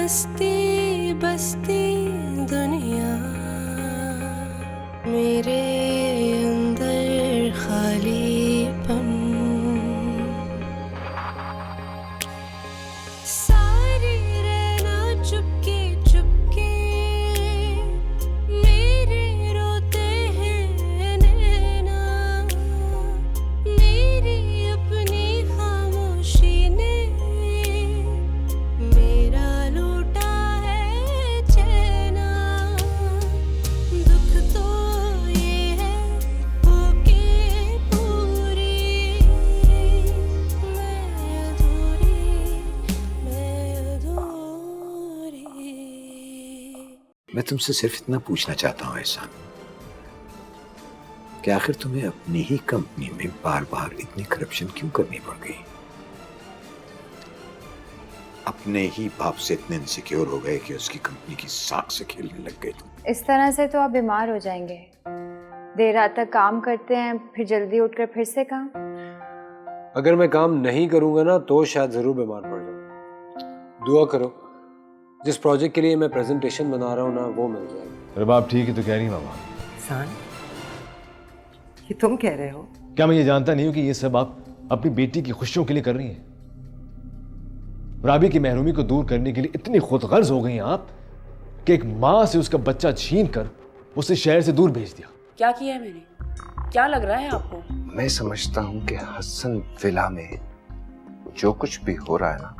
बसती बसती दुनिया मेरे अंदर खालीपन, सारी रहना चुपके चुपके मेरे रोते हैं नैना, मेरी अपनी खामोशी ने मेरा लूटा है चैना। दुख तो ये है होके पूरी मैं अधूरी, मैं तुमसे सिर्फ इतना पूछना चाहता हूँ एहसान, कि आखिर तुम्हें अपनी ही कंपनी में बार बार इतनी करप्शन क्यों करनी पड़ गई? अपने ही बाप से इतने इनसिक्योर हो गए कि उसकी कंपनी की साख से खेलने लग गए तुम। इस तरह से तो आप बीमार हो जाएंगे। देर रात तक काम करते हैं, फिर जल्दी उठकर फिर से काम। अगर मैं काम नहीं करूंगा ना तो शायद जरूर बीमार पड़ जाऊं। दुआ करो जिस प्रोजेक्ट के लिए मैं प्रेजेंटेशन बना रहा हूँ ना वो मिल जाए। अरे बाप ठीक है तो कह रही मामा। सान, ये तुम कह रहे हो? क्या मैं ये जानता नहीं हूं कि ये सब आप अपनी बेटी की खुशियों के लिए कर रही हैं? राबी की महरूमी को दूर करने के लिए इतनी खुदगर्ज हो गई हैं आप कि एक माँ से उसका बच्चा छीन कर उसे शहर से दूर भेज दिया। क्या किया है मैंने? क्या लग रहा है आपको? मैं समझता हूँ कि हसन विला में जो कुछ भी हो रहा है ना,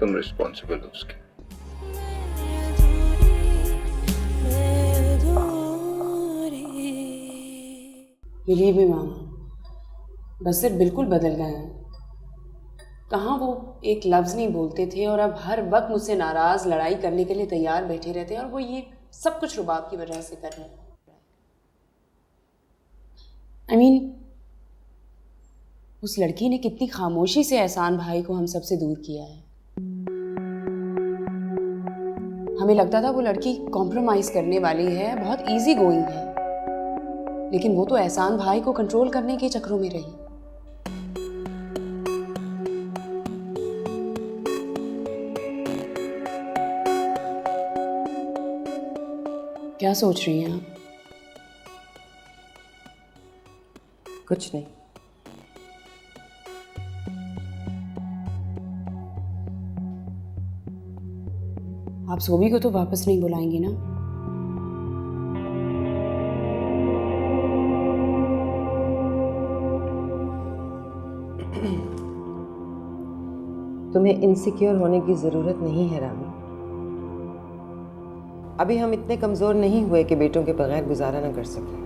तुम रिस्पॉन्सिबल हो उसके। बिलीव मी मामा, बसर बिल्कुल बदल गए हैं। कहाँ वो एक लफ्ज़ नहीं बोलते थे और अब हर वक्त मुझसे नाराज़, लड़ाई करने के लिए तैयार बैठे रहते हैं, और वो ये सब कुछ रुबाब की वजह से कर रहे हैं। I mean, उस लड़की ने कितनी खामोशी से एहसान भाई को हम सबसे दूर किया है। हमें लगता था वो लड़की कॉम्प्रोमाइज करने वाली है, बहुत इजी गोइंग है, लेकिन वो तो एहसान भाई को कंट्रोल करने के चक्रों में रही। क्या सोच रही हैं आप? कुछ नहीं। आप सोबी को तो वापस नहीं बुलाएंगी ना? तुम्हें इनसिक्योर होने की जरूरत नहीं है रामी। अभी हम इतने कमजोर नहीं हुए कि बेटों के बगैर गुजारा न कर सकें।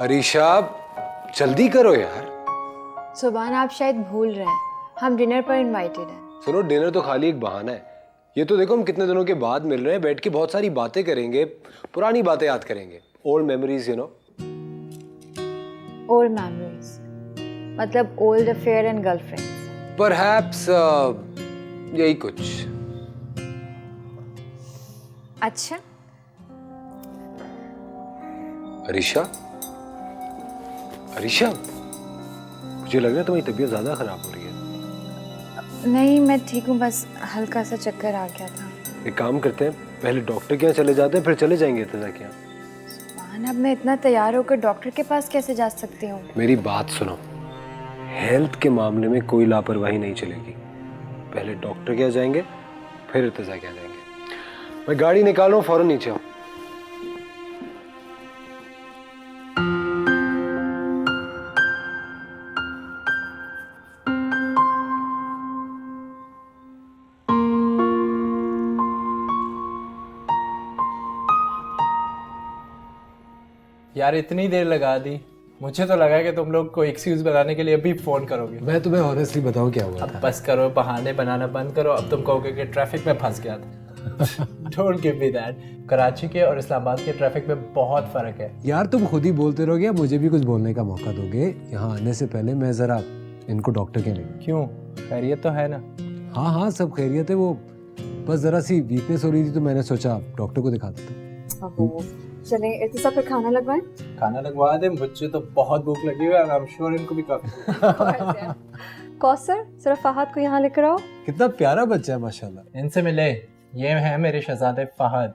अरीशा जल्दी करो यार। सुभान, आप शायद भूल रहे हैं, हम डिनर पर इनवाइटेड हैं। सुनो, डिनर तो खाली एक बहाना है। ये तो देखो हम कितने दिनों के बाद मिल रहे हैं, बैठ के बहुत सारी बातें करेंगे, पुरानी बातें याद करेंगे, old memories, you know. Old memories मतलब old affair and girlfriends? Perhaps यही कुछ। अच्छा। अरीशा, अरीशा, मुझे लग रहा है तुम्हारी तबीयत ज्यादा खराब हो रही है। नहीं, मैं ठीक हूँ, बस हल्का सा चक्कर आ गया था। एक काम करते हैं, पहले डॉक्टर के यहाँ चले जाते हैं, फिर चले जाएंगे इत्तेजा के यहाँ। सुभान, अब मैं इतना तैयार होकर डॉक्टर के पास कैसे जा सकती हूँ? मेरी बात सुनो, हेल्थ के मामले में कोई लापरवाही नहीं चलेगी। पहले डॉक्टर के यहाँ जाएंगे, फिर इत्तेजा के यहाँ जाएंगे। मैं गाड़ी निकाल रहा हूँ, फौरन नीचे आओ। यार इतनी देर लगा दी, मुझे तो लगा कि तुम लोग को एक्सक्यूज बनाने के लिए अभी फोन करोगे। मैं तुम्हें ऑनेस्टली बताऊं क्या हुआ अब था। बस करो, बहाने बनाना बंद करो। अब तुम कहोगे कि ट्रैफिक में फंस गया था। Don't give me that. Karachi के और इस्लामाबाद के ट्रैफिक में बहुत फर्क है। यार तुम खुद ही बोलते रहोगे या मुझे भी कुछ बोलने का मौका दोगे? यहाँ आने से पहले मैं जरा इनको डॉक्टर के लिए। क्यों, खैरियत तो है ना? हाँ हाँ सब खैरियत है, वो बस जरा सी वीकनेस हो रही थी तो मैंने सोचा डॉक्टर को दिखा देता हूँ। चलें इर्तिजा पे खाना लगवाएं। खाना लगवा दे, मुझे तो बहुत भूख लगी हुई है और आई एम श्योर इनको भी काफी। कौसर जरा फहद को यहाँ लेकर आओ। कितना प्यारा बच्चा है माशाल्लाह। इनसे मिले, ये है मेरे शहजादे फहद।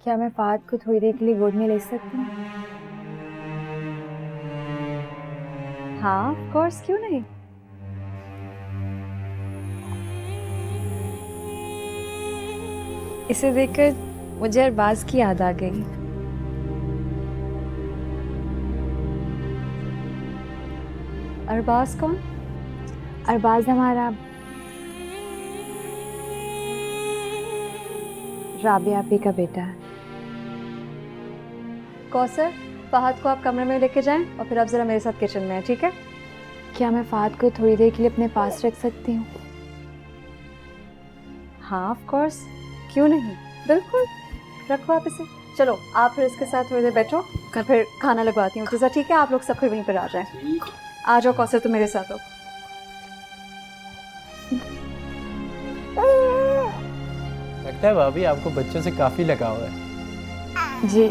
क्या मैं फहद को थोड़ी देर के लिए गोद में ले सकती हूँ? हाँ ऑफ कोर्स, क्यों नहीं। इसे देखकर मुझे अरबाज की याद आ गई। अरबाज कौन? अरबाज हमारा राबिया आपी का बेटा है। कौसर, फहद को आप कमरे में लेके जाएं और फिर आप ज़रा मेरे साथ किचन में हैं, ठीक है? क्या मैं फहद को थोड़ी देर के लिए अपने पास रख सकती हूँ? हाँ ऑफ कोर्स, क्यों नहीं, बिल्कुल रखो आप इसे। चलो आप फिर इसके साथ थोड़ी देर बैठो, मैं फिर खाना लगवाती हूँ। जैसा ठीक है, आप लोग सब फिर वहीं पर आ जाएं। आ जाओ कौसर, तुम मेरे साथ हो। लगता है भाभी आपको बच्चों से काफी लगाव है। जी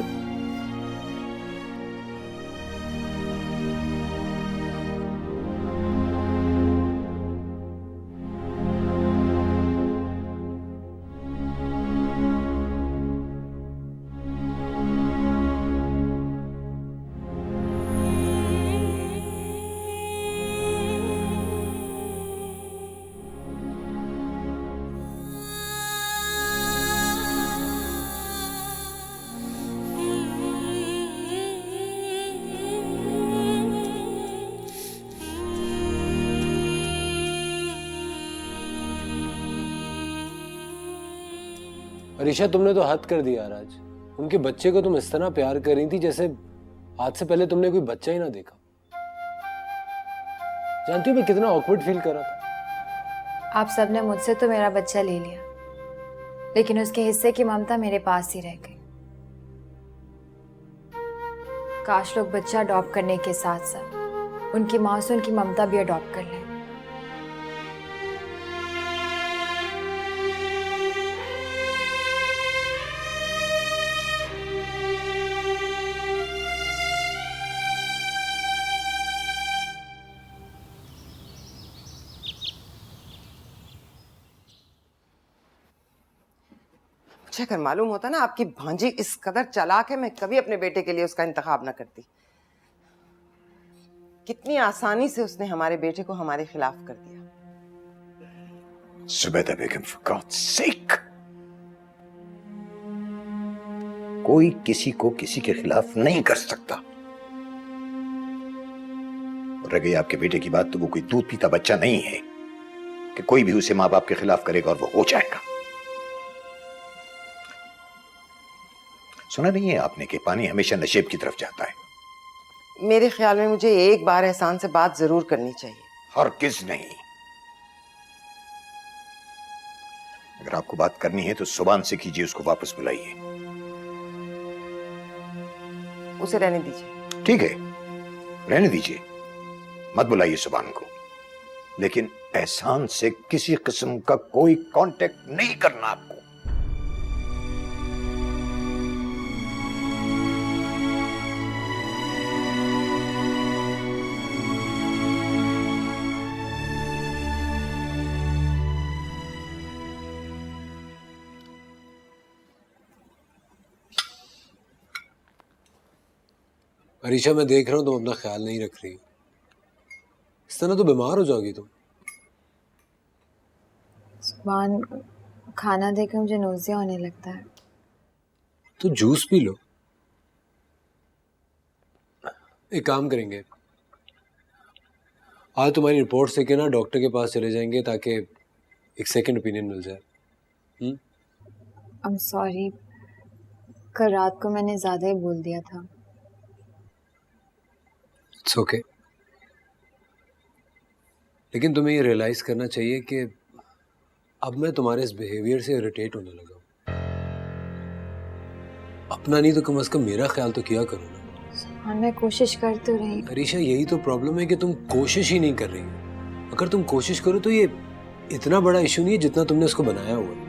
अरीशा तुमने तो हद कर दिया आज। उनके बच्चे को तुम इस तरह प्यार कर रही थी जैसे आज से पहले तुमने कोई बच्चा ही ना देखा। जानती हो मैं कितना ऑकवर्ड फील कर रहा था। आप सबने मुझसे तो मेरा बच्चा ले लिया, लेकिन उसके हिस्से की ममता मेरे पास ही रह गई। काश लोग बच्चा अडॉप्ट करने के साथ साथ उनकी माँ से उनकी ममता भी अडॉप्ट कर लें। मुझे अगर मालूम होता ना आपकी भांजी इस कदर चालाक है, मैं कभी अपने बेटे के लिए उसका इंतखाब ना करती। कितनी आसानी से उसने हमारे बेटे को हमारे खिलाफ कर दिया। Zubayda Begum, for God's sake! कोई किसी को किसी के खिलाफ नहीं कर सकता। और रह गई आपके बेटे की बात, तो वो कोई दूध पीता बच्चा नहीं है कि कोई भी उसे माँ बाप के खिलाफ करेगा और वो हो जाएगा। सुना नहीं है आपने कि पानी हमेशा नशेब की तरफ जाता है। मेरे ख्याल में मुझे एक बार एहसान से बात जरूर करनी चाहिए। हरगिज़ नहीं। अगर आपको बात करनी है तो जुबान से कीजिए, उसको वापस बुलाइए। उसे रहने दीजिए। ठीक है, रहने दीजिए, मत बुलाइए जुबान को, लेकिन एहसान से किसी किस्म का कोई कांटेक्ट नहीं करना आपको। अरीशा मैं देख रहा हूँ तुम अपना ख्याल नहीं रख रही। इस तरह तो बीमार हो जाओगी तुम। सुभान, खाना देखकर मुझे नोज़िया होने लगता है। तो जूस पी लो। एक काम करेंगे, आज तुम्हारी रिपोर्ट से के ना डॉक्टर के पास चले जाएंगे ताकि एक सेकंड ओपिनियन मिल जाए। I'm sorry, कल रात को मैंने ज़्यादा ही बोल दिया था। It's okay. लेकिन तुम्हें ये रियलाइज करना चाहिए कि अब मैं तुम्हारे इस बिहेवियर से इरिटेट होने लगा हूं। अपना नहीं तो कम से कम मेरा ख्याल तो किया करो ना। हाँ, मैं कोशिश कर तो रही। अरीशा, यही तो प्रॉब्लम है कि तुम कोशिश ही नहीं कर रही हो। अगर तुम कोशिश करो तो ये इतना बड़ा इशू नहीं है जितना तुमने उसको बनाया हुआ है।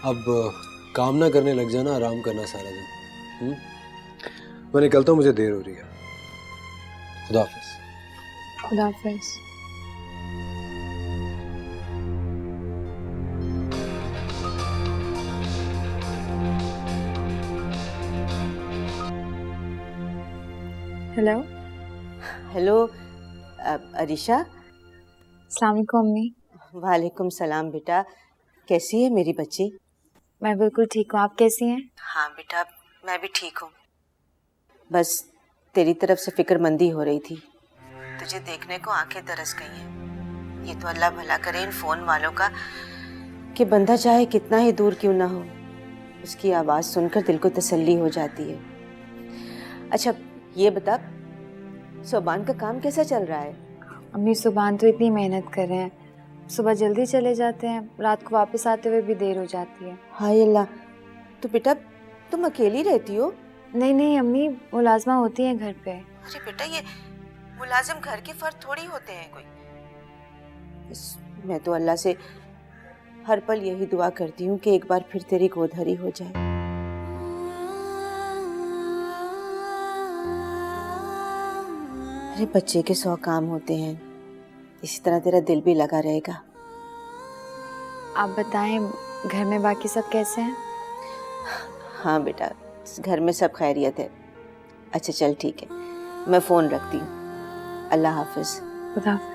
अब काम ना करने लग जाना, आराम करना सारा दिन। मैं निकलता हूँ, मुझे देर हो रही है। खुदा हाफिज। खुदा हाफिज। हेलो। हेलो अरीशा। अस्सलाम वालेकुम अम्मी। वालेकुम सलाम बेटा, कैसी है मेरी बच्ची? मैं बिल्कुल ठीक हूँ, आप कैसी हैं? हाँ बेटा, मैं भी ठीक हूँ। बस तेरी तरफ से फिक्रमंदी हो रही थी, तुझे देखने को आंखें तरस गई हैं। ये तो अल्लाह भला करे इन फ़ोन वालों का कि बंदा चाहे कितना ही दूर क्यों ना हो, उसकी आवाज़ सुनकर दिल को तसल्ली हो जाती है। अच्छा ये बता, सुबान का काम कैसा चल रहा है? अम्मी सुबान तो इतनी मेहनत कर रहे हैं, सुबह जल्दी चले जाते हैं, रात को वापस आते हुए भी देर हो जाती है। हाय अल्लाह, तो बेटा तुम अकेली रहती हो? नहीं नहीं अम्मी, मुलाजमा होती हैं घर पे। अरे बेटा, ये मुलाजिम घर के फर्द थोड़ी होते हैं कोई। मैं तो अल्लाह से हर पल यही दुआ करती हूँ कि एक बार फिर तेरी गोदहरी हो जाए। अरे बच्चे के 100 काम होते हैं, इसी तरह तेरा दिल भी लगा रहेगा। आप बताएं, घर में बाकी सब कैसे हैं? हाँ बेटा, घर में सब खैरियत है। अच्छा चल ठीक है, मैं फ़ोन रखती हूँ। अल्लाह हाफिज। खुदा हाफिज।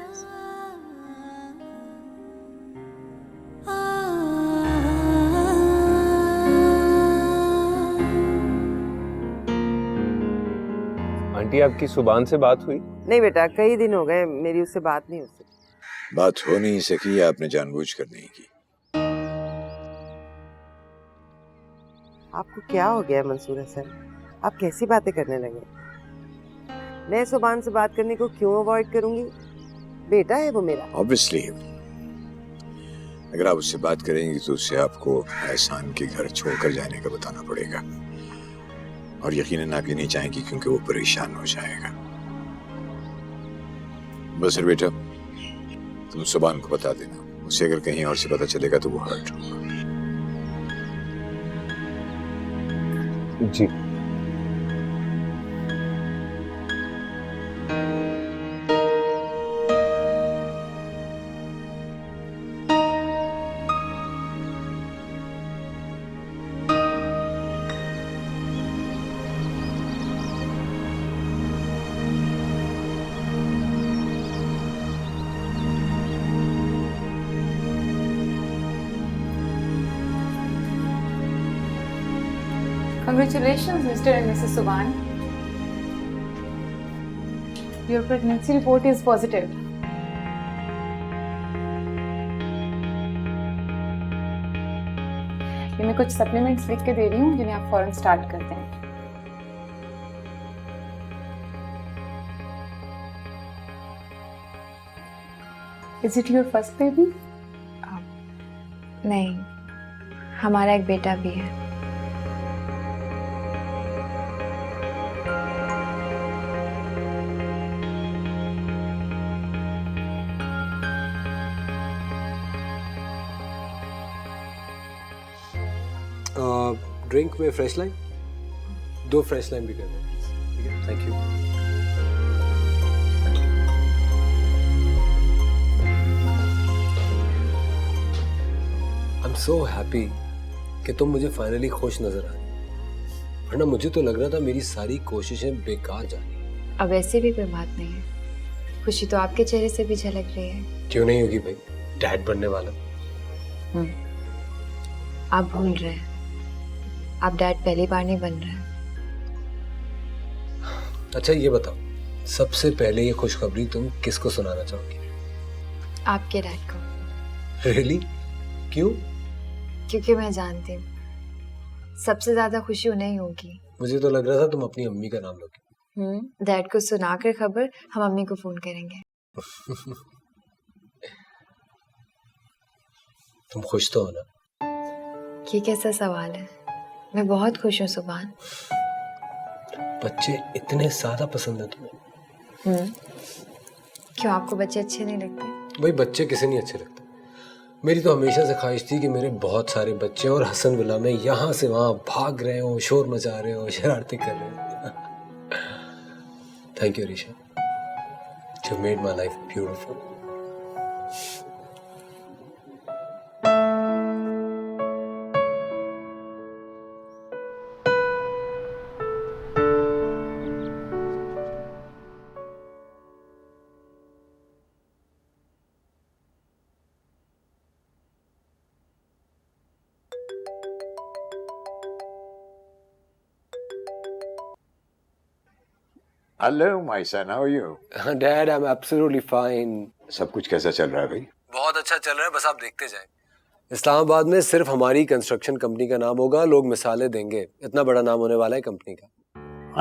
आंटी, आपकी सुबान से बात हुई? नहीं बेटा, कई दिन हो गए मेरी उससे बात नहीं हो सकी। बात हो नहीं सकी या आपने जानबूझकर नहीं की? आपको क्या हो गया मंसूर हसन? आप कैसी बातें करने लगे? मैं सुबान से बात करने को क्यों अवॉइड करूंगी? बेटा है वो मेरा। ऑब्वियसली अगर आप उससे बात करेंगी तो उससे आपको एहसान के घर छोड़कर जाने का बताना पड़ेगा, और यकीनन आप ये नहीं चाहेंगी क्योंकि वो परेशान हो जाएगा। बस बेटा, तुम सुबान को बता देना, उसे अगर कहीं और से पता चलेगा तो वो हर्ट होगा। जी। Congratulations, Mr. and Mrs. Subhan. Your pregnancy report is positive. ये मैं कुछ सप्लीमेंट्स लिख के दे रही हूँ जिन्हें आप फौरन स्टार्ट करते हैं। Is it your first baby? नहीं, हमारा एक बेटा भी है। ड्रिंक में फ्रेश लाइन, 2 फ्रेश लाइन भी कर दें। ठीक है, thank you. I am so happy कि तुम मुझे फाइनली खुश नजर आई, वरना मुझे तो लग रहा था मेरी सारी कोशिशें बेकार जा रही। अब ऐसी भी कोई बात नहीं है, खुशी तो आपके चेहरे से भी झलक रही है। क्यों नहीं होगी भाई, डैड बनने वाला। आप भूल रहे हैं, आप डैड पहली बार नहीं बन रहे हैं। अच्छा ये बताओ, सबसे पहले ये खुशखबरी तुम किसको सुनाना चाहोगी? आपके डैड को। रियली? क्यों? क्योंकि मैं जानती हूँ सबसे ज्यादा खुशी उन्हें ही होगी। मुझे तो लग रहा था तुम अपनी अम्मी का नाम लोगे। डैड को सुनाकर खबर हम अम्मी को फोन करेंगे। तुम खुश तो हो ना? ये कैसा सवाल है? मैं बहुत खुश हूँ सुभान। बच्चे इतने ज्यादा पसंद है तुम्हें? क्यों, आपको बच्चे अच्छे नहीं लगते? भाई बच्चे किसे नहीं अच्छे लगते। मेरी तो हमेशा से ख्वाहिश थी कि मेरे बहुत सारे बच्चे और हसन विला में यहाँ से वहाँ भाग रहे हो, शोर मचा रहे हो, शरारतें कर रहे हो। Thank you Risha, you made my life beautiful. Hello my son, how are you? Dad, I am absolutely fine. सब कुछ कैसा चल रहा है भाई? बहुत अच्छा चल रहा है, बस आप देखते जाएं। इस्लामाबाद में सिर्फ हमारी कंस्ट्रक्शन कंपनी का नाम होगा, लोग मिसालें देंगे। इतना बड़ा नाम होने वाला है कंपनी का।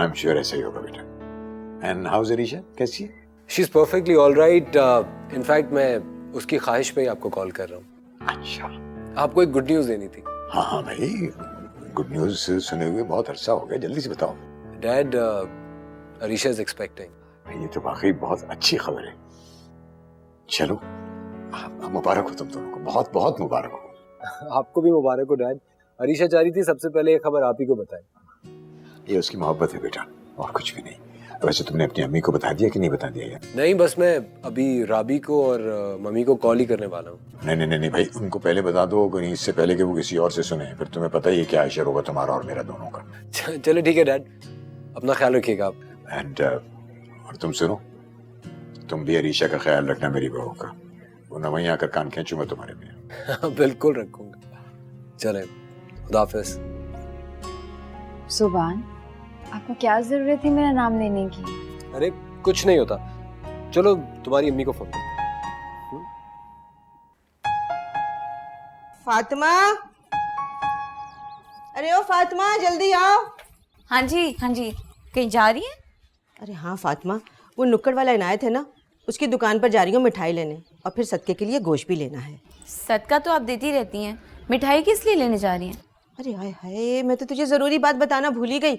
आई एम श्योर ऐसा ही होगा बेटा। एंड हाउ इज अरीशा, कैसी है? She is perfectly alright. In fact मैं उसकी ख्वाहिश पे ही आपको कॉल कर रहा हूँ। अच्छा, आपको एक गुड न्यूज देनी थी। हाँ भाई, गुड न्यूज सुने हुए बहुत अरसा हो गया, जल्दी से बताओ। Dad, Arisha is expecting. ये तो वाकई बहुत अच्छी खबर है। चलो, मुबारक हो तुम दोनों को, बहुत बहुत मुबारक हो। आपको भी मुबारक हो डैड। अरीशा चाह रही थी सबसे पहले ये खबर आप ही को बताएं। ये उसकी मोहब्बत है बेटा, और कुछ भी नहीं। वैसे तुमने अपनी अम्मी को बता दिया कि नहीं बता दिया यार? नहीं, बस मैं अभी राबी को और मम्मी को कॉल ही करने वाला हूँ। नहीं भाई, उनको पहले बता दो, कहीं इससे पहले कि वो किसी और से सुने। फिर तुम्हें पता ही है क्या इशर होगा तुम्हारा और मेरा दोनों का। चलो ठीक है डैड, अपना ख्याल रखिएगा आप। एंड और तुम सुनो, तुम भी अरीशा का ख्याल रखना मेरी बहू का। वो न वहीं आकर कान खींचूंगा तुम्हारे में। बिल्कुल रखूंगा। चले, खुदा हाफिज। सुभान, आपको क्या जरूरत थी मेरा नाम लेने की? अरे कुछ नहीं होता, चलो तुम्हारी अम्मी को फोन कर। फातिमा, अरे ओ फातिमा, जल्दी आओ। हाँ जी, कहीं जा रही है? अरे हाँ फातिमा, वो नुक्कड़ वाला इनायत है ना, उसकी दुकान पर जा रही हूँ मिठाई लेने, और फिर सदके के लिए गोश्त भी लेना है। सदका तो आप देती रहती हैं, मिठाई किस लिए लेने जा रही हैं? अरे हाय हाय, मैं तो तुझे जरूरी बात बताना भूल ही गई।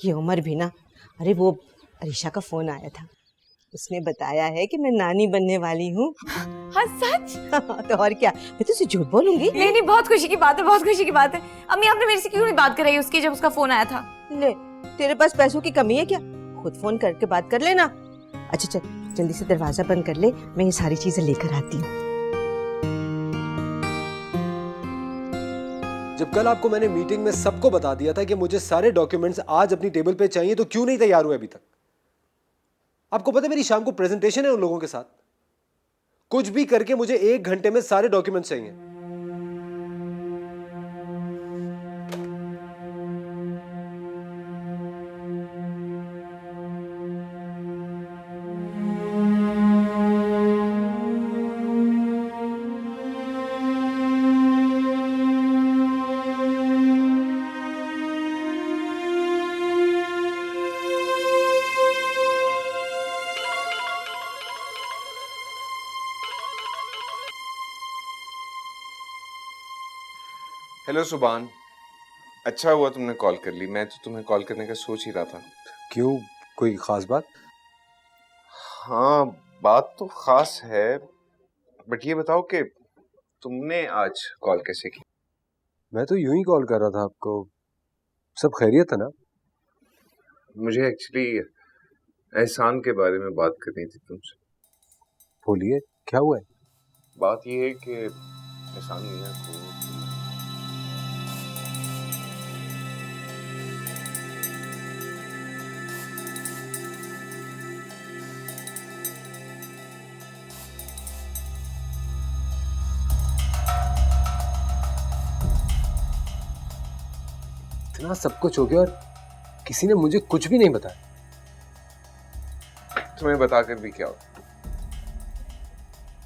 ये उमर भी ना, अरे वो अरीशा का फोन आया था, उसने बताया है कि मैं नानी बनने वाली हूँ। हाँ सच? तो और क्या, मैं तुझसे झूठ बोलूंगी? नहीं, बहुत खुशी की बात है, बहुत खुशी की बात है। अम्मी, आपने मेरे से क्यों नहीं बात कराई उसकी जब उसका फोन आया था? ले, तेरे पास पैसों की कमी है क्या? खुद फोन करके बात कर लेना। अच्छा चल, जल्दी से दरवाजा बंद कर ले, मैं ये सारी चीजें लेकर आती हूँ। जब कल आपको मैंने मीटिंग में सबको बता दिया था कि मुझे सारे डॉक्यूमेंट्स आज अपनी टेबल पे चाहिए, तो क्यों नहीं तैयार हुए अभी तक? आपको पता है मेरी शाम को प्रेजेंटेशन है उन लोगों के साथ। कुछ भी करके मुझे 1 घंटे में सारे डॉक्यूमेंट्स चाहिए। हेलो सुभान, अच्छा हुआ तुमने कॉल कर ली, मैं तो तुम्हें कॉल करने का सोच ही रहा था। क्यों, कोई खास बात? हाँ, बात तो खास है, बट ये बताओ कि तुमने आज कॉल कैसे की? मैं तो यूं ही कॉल कर रहा था आपको। सब खैरियत है ना? मुझे एक्चुअली एहसान के बारे में बात करनी थी तुमसे। बोलिए, क्या हुआ है? बात ये है कि एहसान मियां को इतना सब कुछ हो गया और किसी ने मुझे कुछ भी नहीं बताया। तुम्हें बताकर भी क्या हो?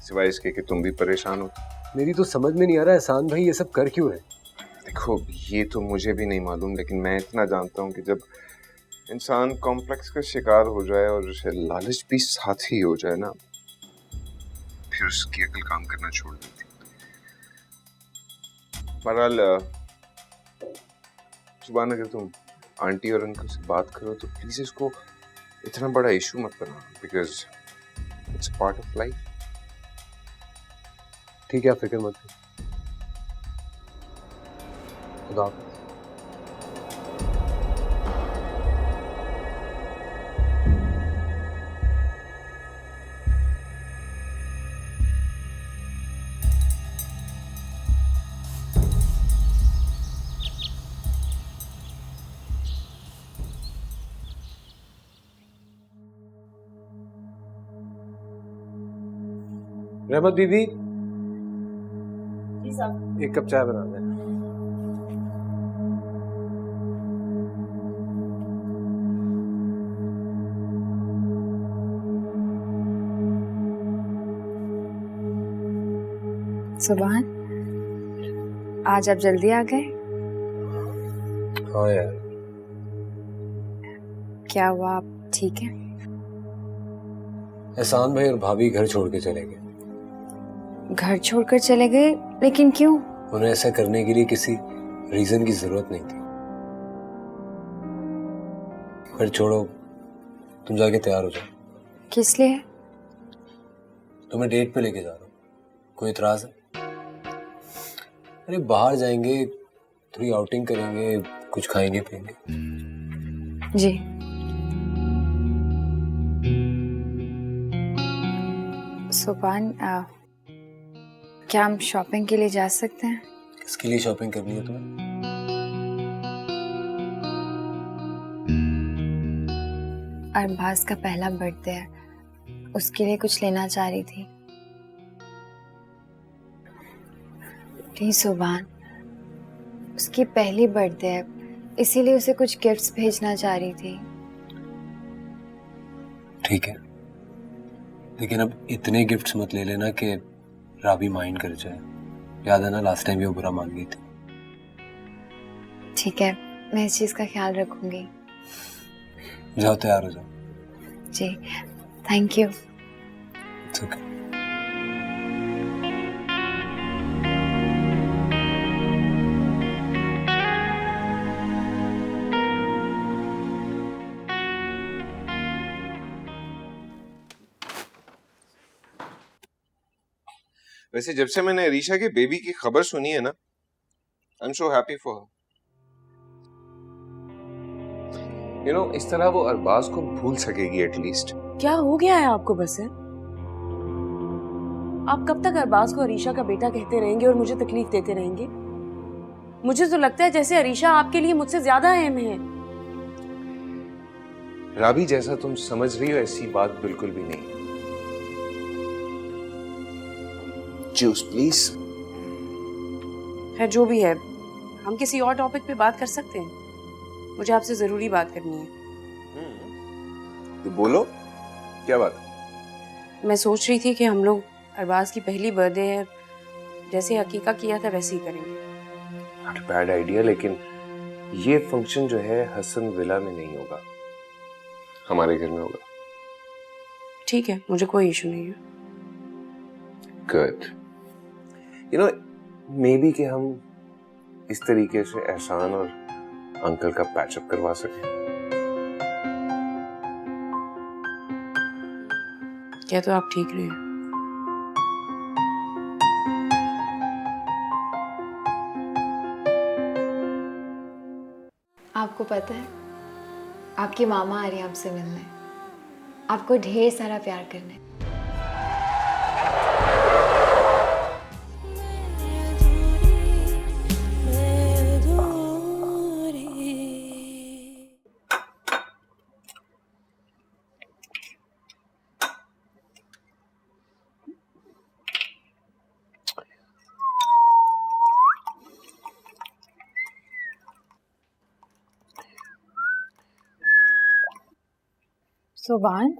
सिवाय इसके कि तुम भी परेशान हो। मेरी तो समझ में नहीं आ रहा एहसान भाई ये सब कर क्यों रहे। देखो ये तो मुझे भी नहीं मालूम, लेकिन मैं इतना जानता हूँ कि जब इंसान कॉम्प्लेक्स का शिकार हो जाए और उसे लालच भी साथ ही हो जाए ना, फिर उसकी अकल काम करना छोड़ देती। बहरहाल सुभान, अगर तुम आंटी और अंकल से बात करो तो प्लीज इसको इतना बड़ा इशू मत बनाओ, because it's part of life. ठीक है, आप फिक्र मत करो। खुदा हाफिज़। रहमत बीबी, एक कप चाय बना दें। सुभान, आज आप जल्दी आ गए? हाँ यार। क्या हुआ, आप ठीक है? एहसान भाई और भाभी घर छोड़ के चले गए। घर छोड़कर चले गए? लेकिन क्यों? उन्हें ऐसा करने के लिए किसी रीजन की जरूरत नहीं थी। फिर छोड़ो, तुम जाके तैयार हो जाओ। किस लिए? तुम्हें डेट पे लेके जा रहा हूँ, कोई इतराज है? अरे बाहर जाएंगे, थोड़ी आउटिंग करेंगे, कुछ खाएंगे पिएंगे। जी। सुभान, क्या हम शॉपिंग के लिए जा सकते हैं? किसके लिए शॉपिंग करनी है तुम्हें? अरबाज का पहला बर्थडे है, उसके लिए कुछ लेना चाह रही थी। प्लीज सुभान, उसकी पहली बर्थडे है, इसीलिए उसे कुछ गिफ्ट्स भेजना चाह रही थी। ठीक है, लेकिन अब इतने गिफ्ट्स मत ले लेना कि राबी माइंड कर जाए। याद है ना, लास्ट टाइम भी वो बुरा मान गई थी। ठीक है, मैं इस चीज का ख्याल रखूंगी। जाओ, तैयार हो जाओ। जी, थैंक यू। ओके। वैसे जब से मैंने अरीशा के बेबी की खबर सुनी है ना, I am so happy for her. You know, इस तरह वो अरबाज को भूल सकेगी एटलीस्ट। क्या हो गया है आपको बसर? आप कब तक अरबाज को अरीशा का बेटा कहते रहेंगे और मुझे तकलीफ देते रहेंगे? मुझे तो लगता है जैसे अरीशा आपके लिए मुझसे ज्यादा अहम है। राबी, जैसा तुम समझ रही हो ऐसी बात बिल्कुल भी नहीं। Juice please. है जो भी है, हम किसी और टॉपिक पे बात कर सकते हैं। मुझे आपसे जरूरी बात करनी है। तो बोलो, क्या बात? मैं सोच रही थी कि हम लोग अरबाज की पहली बर्थडे है, जैसे हकीका किया था वैसे ही करेंगे। नॉट बैड आइडिया, लेकिन ये फंक्शन जो है हसन विला में नहीं होगा, हमारे घर में होगा। ठीक है, मुझे कोई इशू नहीं है। Good. You know, may be कि हम इस तरीके से एहसान और अंकल का पैचअप करवा सकें। क्या तो आप ठीक रहे हैं? आपको पता है, आपकी मामा आ रही है आपसे मिलने, आपको ढेर सारा प्यार करने। सुभान,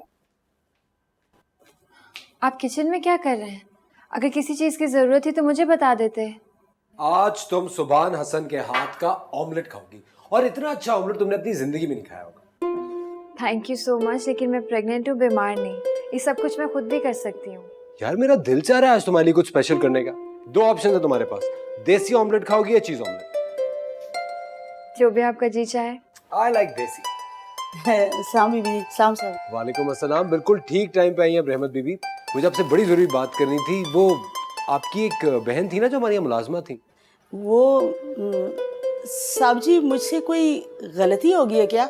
आप किचन में क्या कर रहे हैं? अगर किसी चीज़ की ज़रूरत थी तो मुझे बता देते। आज तुम सुभान हसन के हाथ का ऑमलेट खाओगी, और इतना अच्छा ऑमलेट तुमने अपनी जिंदगी में नहीं खाया होगा। थैंक यू सो मच, लेकिन मैं प्रेग्नेंट हूँ, बीमार नहीं। ये सब कुछ मैं खुद भी कर सकती हूँ। यार मेरा दिल चाह रहा है आज तुम्हारे लिए कुछ स्पेशल करने का। 2 ऑप्शन है तुम्हारे पास, देसी ऑमलेट खाओगी या चीज ऑमलेट? जो भी आपका जी चाहे। आई लाइक देसी। सलाम सर। वालेकुम अस्सलाम। बिल्कुल ठीक टाइम पे आई हैं रहमत बीबी। मुझे आपसे बड़ी जरूरी बात करनी थी। वो आपकी एक बहन थी ना जो हमारी यहाँ मुलाजमा थी। वो साहब जी, मुझसे कोई गलती हो गई है क्या?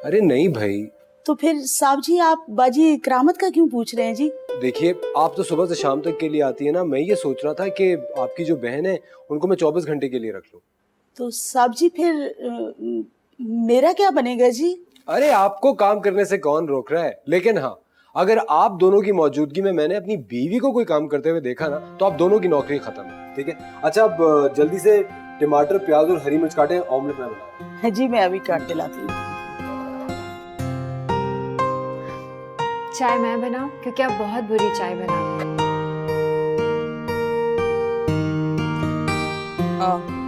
अरे नहीं भाई। तो फिर साहब जी आप बाजी करामत का क्यों पूछ रहे हैं जी? देखिए, आप तो सुबह से शाम तक के लिए आती है ना, मैं ये सोच रहा था कि आपकी जो बहन है उनको मैं 24 घंटे के लिए रख लूं। तो साहब जी फिर मेरा क्या बनेगा जी? अरे आपको काम करने से कौन रोक रहा है, लेकिन हाँ, अगर आप दोनों की मौजूदगी में मैंने अपनी बीवी को कोई काम करते हुए देखा ना, तो आप दोनों की नौकरी खत्म है। ठीक है? अच्छा, अब जल्दी से टमाटर, प्याज और हरी मिर्च काटें, ऑमलेट मैं बना रहा हूं। जी मैं अभी काट के लाती हूँ। चाय मैं बनाऊं, क्योंकि आप बहुत बुरी चाय बनाते हैं।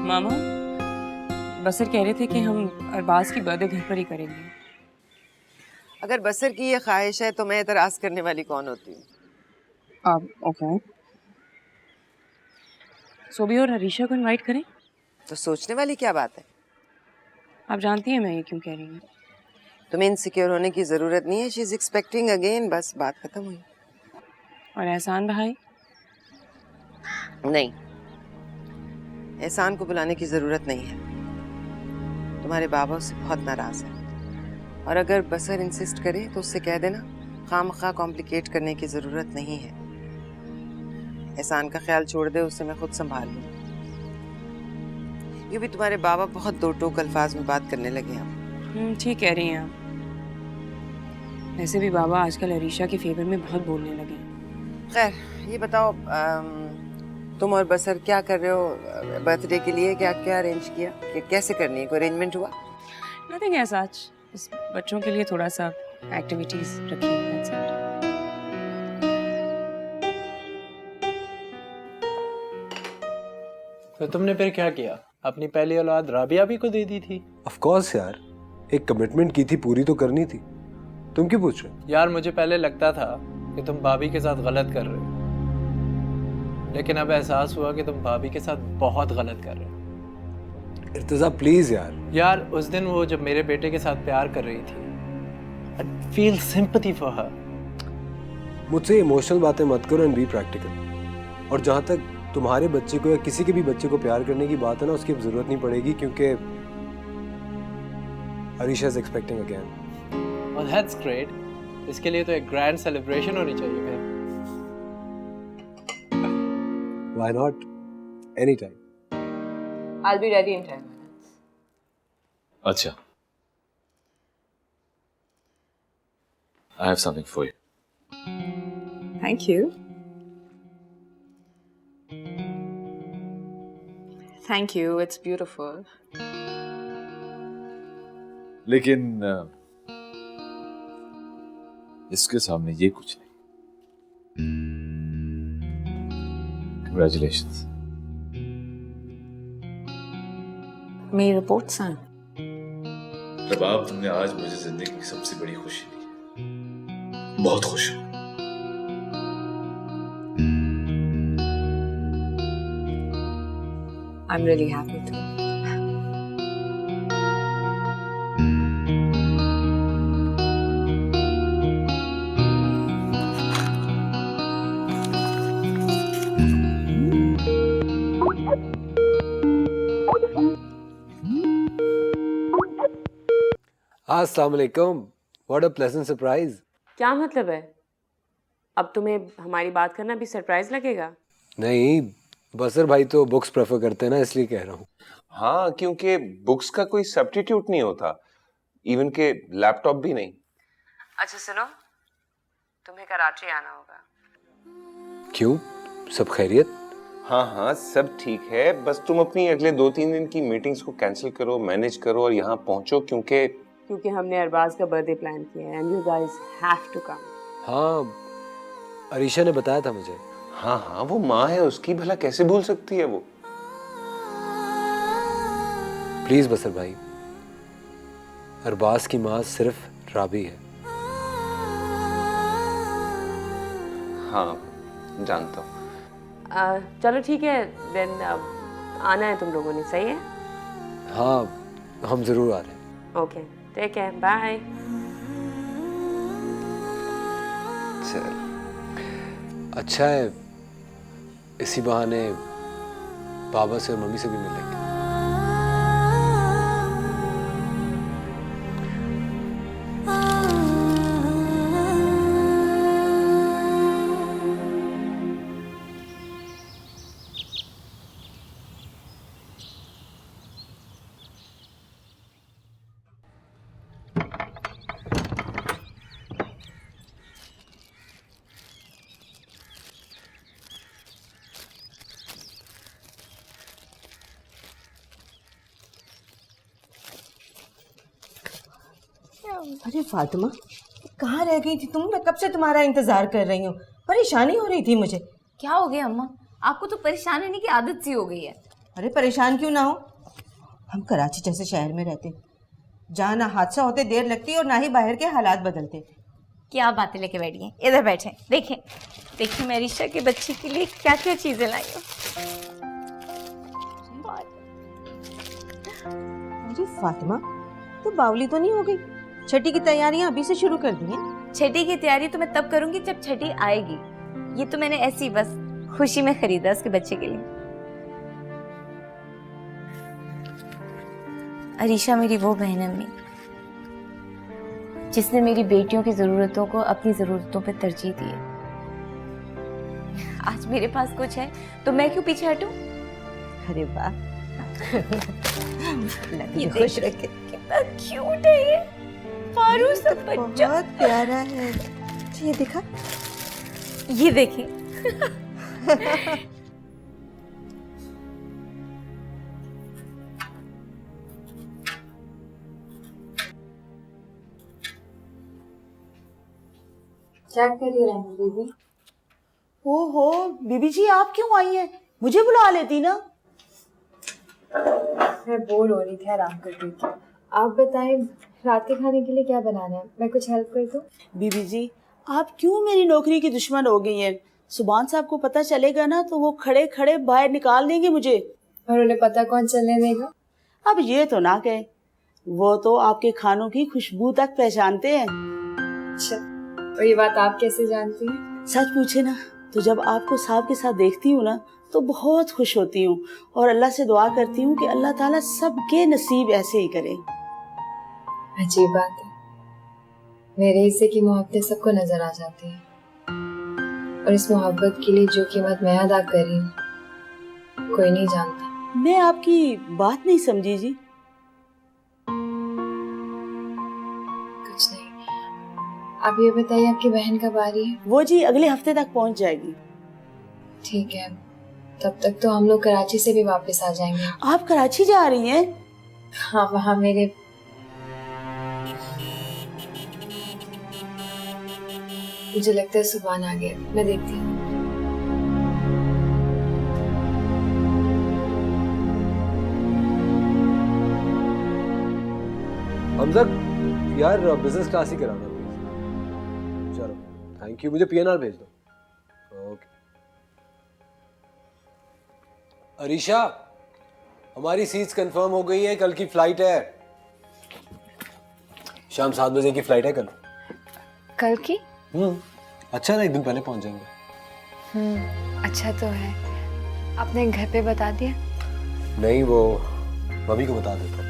मामा, बसर कह रहे थे कि हम अरबाज की बर्थडे घर पर ही करेंगे। अगर बसर की ये ख्वाहिश है तो मैं एतराज करने वाली कौन होती हूँ? ओके। सोबी और हरीशा को इनवाइट करें? तो सोचने वाली क्या बात है? आप जानती हैं मैं ये क्यों कह रही हूँ। तुम्हें इनसिक्योर होने की जरूरत नहीं है। शी इज एक्सपेक्टिंग अगेन, बस बात खत्म हुई। और एहसान भाई? नहीं, एहसान को बुलाने की जरूरत नहीं है। तुम्हारे बाबा उससे बहुत नाराज है, और अगर बसर इंसिस्ट करे तो उससे कह देना खामखा कॉम्प्लिकेट करने की जरूरत नहीं है। एहसान का ख्याल छोड़ दे, उससे मैं खुद संभाल लूँ। ये भी तुम्हारे बाबा बहुत दो टोक अल्फाज में बात करने लगे हैं। ठीक कह रही हैं आप। वैसे भी बाबा आजकल अरीशा के फेवर में बहुत बोलने लगे हैं। खैर, ये बताओ, तुम और बसर क्या कर रहे हो बर्थडे के लिए? क्या क्या अरेंज किया? कैसे करनी है? कोई अरेंजमेंट हुआ? नथिंग है सच, बस बच्चों के लिए थोड़ा सा एक्टिविटीज रखी है, that's it। तो तुमने फिर क्या किया? अपनी पहली औलाद राबिया भी को दे दी थी? ऑफ कोर्स यार, एक कमिटमेंट की थी, पूरी तो करनी थी। तुम क्यों पूछ रहे हो? यार मुझे पहले लगता था कि तुम भाभी के साथ गलत कर रहे हो, लेकिन अब एहसास हुआ कि तुम भाभी के साथ बहुत गलत कर रहे हो। इर्तिजा प्लीज यार उस दिन वो जब मेरे बेटे के साथ प्यार कर रही थी, I feel sympathy for her। मुझसे इमोशनल बातें मत करो एंड बी प्रैक्टिकल। और जहाँ तक तुम्हारे बच्चे को या किसी के भी बच्चे को प्यार करने की बात है ना, उसकी अब जरूरत नहीं पड़ेगी, क्योंकि Arisha is expecting again. Well, that's great। इसके लिए तो एक ग्रैंड सेलिब्रेशन होनी चाहिए फिर। Why not? Anytime। I'll be ready in 10 minutes। अच्छा, I have something for you। Thank you। Thank you, it's beautiful। लेकिन इसके सामने ये कुछ नहीं। Congratulations। मेरी रिपोर्ट्स हैं। रबाब, तुमने आज मुझे जिंदगी की सबसे बड़ी खुशी दी। बहुत खुश हूँ। I'm really happy too। अस्सलाम वालेकुम। What a pleasant surprise. क्या मतलब है? अब तुम्हें हमारी बात करना भी सरप्राइज लगेगा? नहीं, बसर भाई तो बुक्स प्रेफर करते हैं ना, इसलिए कह रहा हूँ। हाँ, क्योंकि बुक्स का कोई सब्स्टिट्यूट नहीं होता, इवन के लैपटॉप भी नहीं। अच्छा सुनो, तुम्हें कराची आना होगा। क्यों, सब खैरियत? हाँ हाँ, सब ठीक है, बस तुम अपनी अगले 2-3 दिन की मीटिंग्स को कैंसिल करो, मैनेज करो और यहाँ पहुंचो, क्योंकि हमने अरबाज का बर्थडे प्लान किया है and you guys have to come. हाँ, अरीशा ने बताया था मुझे। हाँ हाँ, वो माँ है उसकी, भला कैसे भूल सकती है वो? प्लीज बसर भाई, अरबाज की माँ सिर्फ राबी है। हाँ जानता हूँ। चलो ठीक है देन, आना है तुम लोगों ने, सही है? हाँ हम जरूर आ रहे हैं। Okay take care, bye. चल अच्छा है, इसी बहाने बाबा से और मम्मी से भी मिलेंगे। अरे फातिमा, कहाँ रह गई थी तुम? मैं कब से तुम्हारा इंतजार कर रही हूँ, परेशानी हो रही थी मुझे। क्या हो गया अम्मा? आपको तो परेशान होने की आदत सी हो गई है। अरे परेशान क्यों ना हो, हम कराची जैसे शहर में रहते, जहाँ ना हादसा होते देर लगती और ना ही बाहर के हालात बदलते। क्या बातें लेके बैठी हैं? इधर बैठे, देखें देखें मैं ऋषा के बच्चे के लिए क्या क्या चीजें लाई हूँ। अरे फातिमा, तो बावली तो नहीं हो गई? छठी की तैयारियां अभी से शुरू कर दी हैं? छठी की तैयारी तो मैं तब करूंगी जब छठी आएगी। ये तो मैंने ऐसे ही बस खुशी में खरीदा उसके बच्चे के लिए। अरीशा मेरी वो बहन है अम्मी, जिसने मेरी बेटियों की जरूरतों को अपनी जरूरतों पे तरजीह दी है। आज मेरे पास कुछ है तो मैं क्यों पीछे हटूं? अरे वाह, ये खुश रखे, कितना क्यूट है ये फारू सा बच्चा, बहुत प्यारा है। ये देखा, ये देखें। क्या कर रही है दीदी? ओहो बीबी जी, आप क्यों आई हैं? मुझे बुला लेती ना। मैं बोर हो रही थी, आराम कर रही थी। आप बताएं रात के खाने के लिए क्या बनाना है, मैं कुछ हेल्प कर दूं? बीबी जी, आप क्यों मेरी नौकरी की दुश्मन हो गई हैं? सुभान साहब को पता चलेगा ना तो वो खड़े खड़े बाहर निकाल देंगे मुझे। और उन्हें पता कौन चलने देगा? अब ये तो ना कहे, वो तो आपके खानों की खुशबू तक पहचानते हैं। अच्छा, और ये बात आप कैसे जानती हैं? सच पूछे ना तो जब आपको साहब के साथ देखती हूँ ना तो बहुत खुश होती हूँ और अल्लाह से दुआ करती हूँ कि अल्लाह ताला सबके नसीब ऐसे ही करे। अजीब बात है, मेरे हिस्से की मोहब्बतें सबको नजर आ जाती हैं, और इस मोहब्बत के लिए जो कीमत मैं अदा कर रही हूँ कोई नहीं जानता। मैं आपकी बात नहीं समझी जी। कुछ नहीं, आप ये बताइए आपकी बहन कब आ रही है? वो जी अगले हफ्ते तक पहुंच जाएगी। ठीक है, तब तक तो हम लोग कराची से भी वापस आ जाएंगे। आप कराची जा रही हैं? हाँ, वहाँ मेरे मुझे लगता है सुभान आ गया, मैं देखती हूँ। हमजा यार बिजनेस क्लास ही कराना प्लीज। चलो थैंक यू, मुझे पीएनआर भेज दो। ओके। अरीशा, हमारी सीट्स कंफर्म हो गई है, कल की फ्लाइट है। शाम 7 बजे की फ्लाइट है कल। कल की? अच्छा ना, एक दिन पहले पहुंच जाएंगे। अच्छा तो है। आपने घर पे बता दिया? नहीं, वो मम्मी को बता देता हूँ।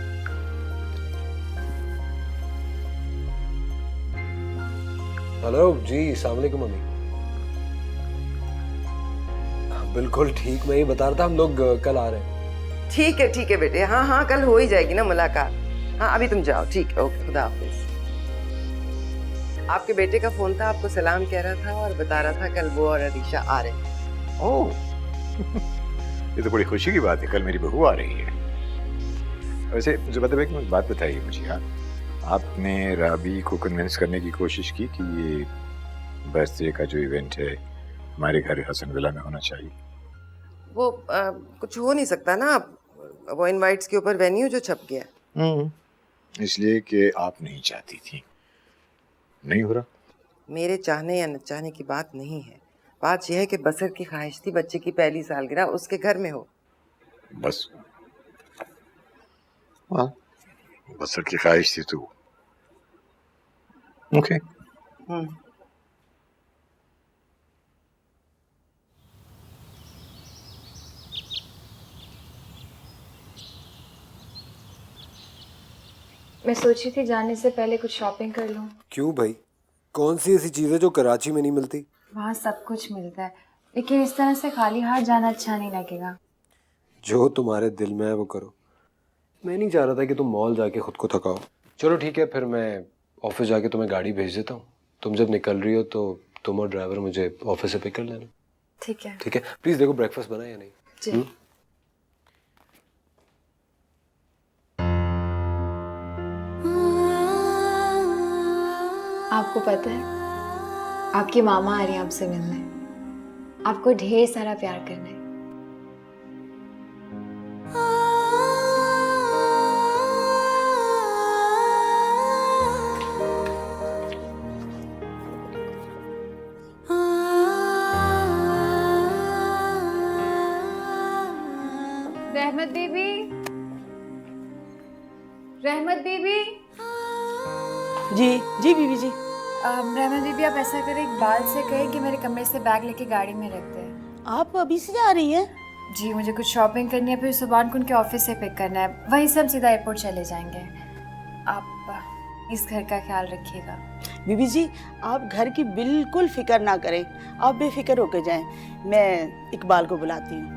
हेलो जी, अस्सलाम वालेकुम मम्मी। बिल्कुल ठीक, मैं ही बता रहा था, हम लोग कल आ रहे हैं। ठीक है बेटे, हाँ हाँ कल हो ही जाएगी ना मुलाकात। हाँ अभी तुम जाओ, ठीक है, ओके, खुदा हाफिज। आपके बेटे का फोन था, आपको सलाम कह रहा था और बता रहा था कल वो और अरीशा आ रहे हैं। ओह ये तो बड़ी खुशी की बात है, कल मेरी बहू आ रही है। वैसे जुबैदा बेगम एक बात बताइए मुझे यार, आपने राबी को कन्विंस करने की कोशिश की कि ये बर्थडे का जो इवेंट है हमारे घर हसन विला में होना चाहिए। वो कुछ हो नहीं सकता ना, वो इनवाइट्स के ऊपर वेन्यू जो छप गया। इसलिए कि आप नहीं चाहती थी। नहीं हो रहा? मेरे चाहने या न चाहने की बात नहीं है, बात यह है कि बसर की ख्वाहिश थी बच्चे की पहली सालगिरह उसके घर में हो। बस हाँ, बसर की ख्वाहिश थी तो ओके। मैं सोची थी जाने से पहले कुछ शॉपिंग कर लूं। क्यों भाई, कौन सी ऐसी चीज़ है जो कराची में नहीं मिलती? वहाँ सब कुछ मिलता है, लेकिन इस तरह से खाली हाथ जाना अच्छा नहीं लगेगा। जो तुम्हारे दिल में है वो करो। मैं नहीं चाह रहा था कि तुम मॉल जाके खुद को थकाओ। चलो ठीक है, फिर मैं ऑफिस जाके तुम्हें गाड़ी भेज देता हूँ। तुम जब निकल रही हो तो तुम और ड्राइवर मुझे ऑफिस से पिक कर लेना। ठीक है। ठीक है, प्लीज़ देखो ब्रेकफास्ट बना या नहीं। जी। आपको पता है, आपकी मामा आ रही है आपसे मिलने, आपको ढेर सारा प्यार करना है। रहमत बीबी, रहमत बीबी। जी जी बीबी जी। रहमत बीबी, आप ऐसा करें, इकबाल से कहें कि मेरे कमरे से बैग लेके गाड़ी में रख दें। आप अभी से जा रही हैं? जी, मुझे कुछ शॉपिंग करनी है, फिर सुभान को उनके ऑफिस से पिक करना है, वहीं से हम सीधा एयरपोर्ट चले जाएंगे। आप इस घर का ख्याल रखिएगा। बीबी जी, आप घर की बिल्कुल फिक्र ना करें, आप बेफिक्र होकर जाएं। मैं इकबाल को बुलाती हूँ।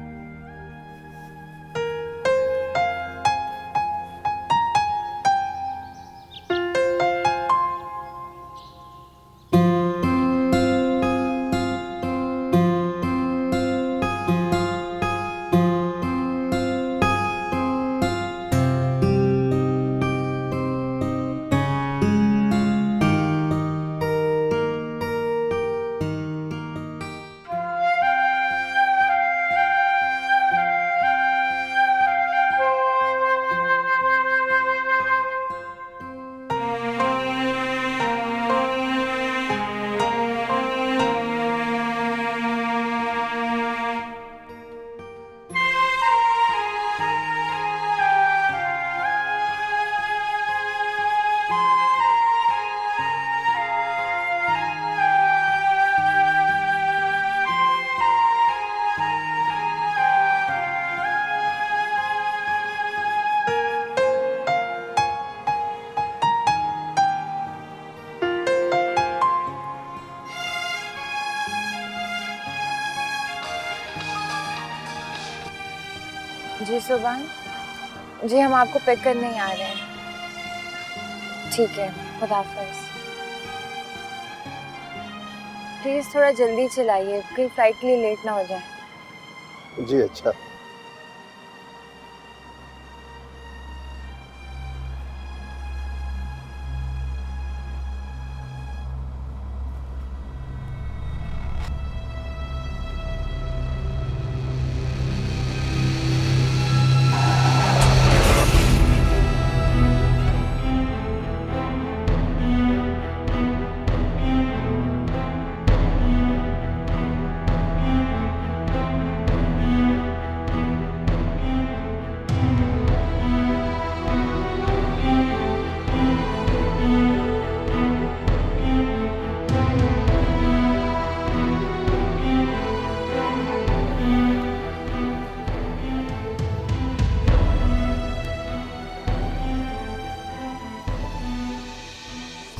जी सुभान जी, हम आपको पिक करने ही आ रहे हैं। ठीक है, खुदाफिज। प्लीज थोड़ा जल्दी चलाइए, कहीं फ्लाइट के लिए लेट ना हो जाए। जी अच्छा।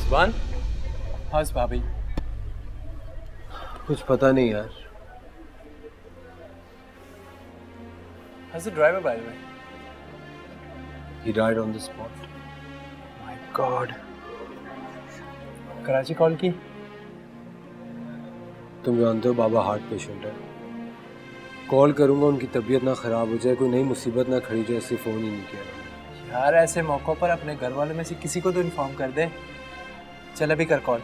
सुभान, हंस भाभी। कुछ पता नहीं यार। How's the driver, by the way? He died on the spot. My God. Karachi call की? तुम जानते हो बाबा हार्ट पेशेंट है। कॉल करूंगा, उनकी तबीयत ना खराब हो जाए, कोई नई मुसीबत ना खड़ी जाए, इससे फ़ोन ही नहीं किया। यार ऐसे मौक़ों पर अपने घर वालों में से किसी को तो इन्फॉर्म कर दे। चल अभी कर कॉल।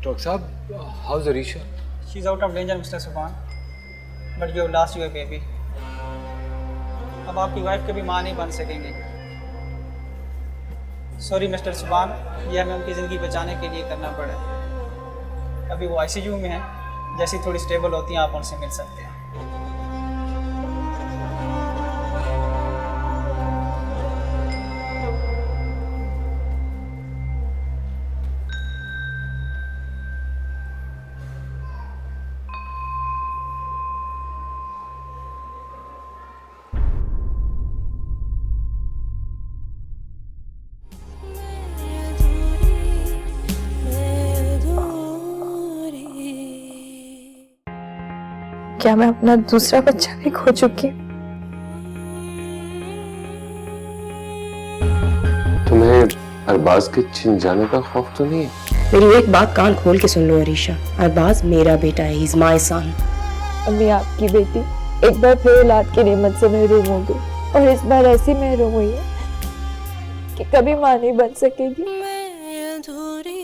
डॉक्टर साहब, how is Arisha? She is out of danger mister Subhan, but you have lost your baby. अब आपकी वाइफ कभी मां नहीं बन सकेंगी। सॉरी मिस्टर सुभान, ये हमें उनकी ज़िंदगी बचाने के लिए करना पड़ा। अभी वो आईसीयू में है, जैसी थोड़ी स्टेबल होती हैं आप उनसे मिल सकते हैं। क्या मैं अपना दूसरा बच्चा भी खो चुकी हूँ? तुम्हें अरबाज के छिन जाने का खौफ तो नहीं है? मेरी एक बात कान खोल के सुन लो अरीशा, अरबाज मेरा बेटा है, इज माय सन। अम्मी, आपकी बेटी एक बार फिर औलाद की नेमत से महरूम हो गई और इस बार ऐसी महरूम हुई है कि कभी मां नहीं बन सकेगी। मैं अधूरी